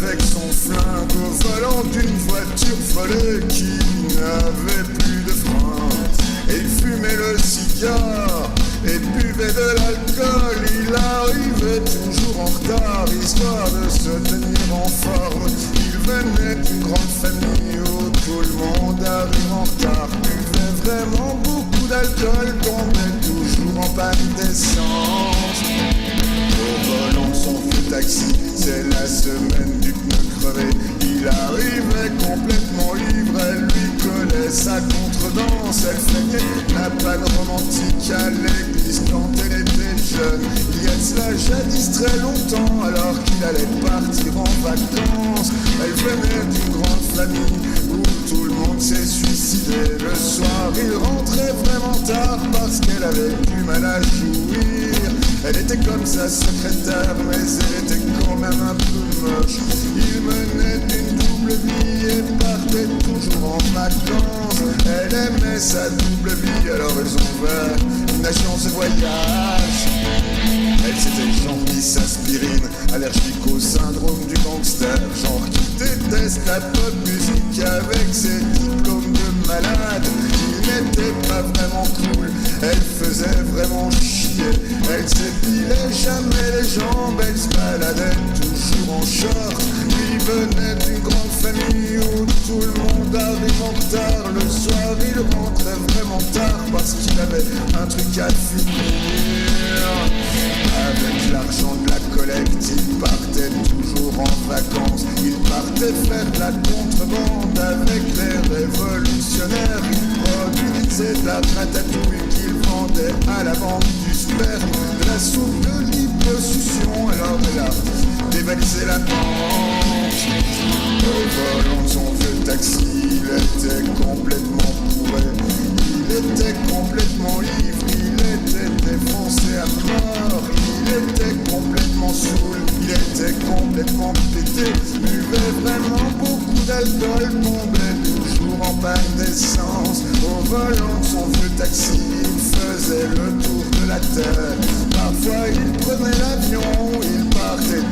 avec son flingue au volant d'une voiture volée qui n'avait plus de frein. Et il fumait le cigare et buvait de l'alcool. Il arrivait toujours en retard, histoire de se tenir en forme. Il venait d'une grande famille où tout le monde arrive en retard. Buvait vraiment beaucoup d'alcool, tombait toujours en panne d'essence. Au volant de son vieux taxi, c'est la semaine du pneu crevé. Il arrivait complètement ivre, elle lui collait sa contredanse. Elle feignait la panne romantique à l'église quand elle était jeune. Il y a de cela jadis très longtemps, alors qu'il allait partir en vacances. Elle venait d'une grande famille où tout le monde s'est suicidé. Le soir, il rentrait vraiment tard parce qu'elle avait du mal à jouir. Elle était comme sa secrétaire, mais elle était quand même un peu moche. Il menait une double vie et partait toujours en vacances. Elle aimait sa double vie, alors ils ont ouvert une agence de voyage. Elle s'était genre mis aspirine, allergique au syndrome du gangster. Genre qui déteste la pop musique avec ses diplômes de malade. Il n'était pas vraiment cool, elle faisait vraiment chier. Elle s'épilait jamais les jambes, elle se baladait toujours en short. Il venait d'une grande famille où tout le monde arrive en retard. Le soir il rentrait vraiment tard parce qu'il avait un truc à finir. Avec l'argent de la collecte, il partait toujours en vacances. Il partait faire de la contrebande avec les révolutionnaires. Il produisait de la ratatouille qu'il vendait à la vente du sperme, de la soupe de liposuction. Alors elle a dévalisé la banque. Au volant de son vieux taxi, il était complètement bourré. Il était complètement ivre, il était défoncé à mort. Il était complètement saoul, il était complètement pété. Buvait vraiment beaucoup d'alcool, tombait toujours en panne d'essence. Au volant de son vieux taxi, il faisait le tour de la terre. Parfois il prenait l'avion, il partait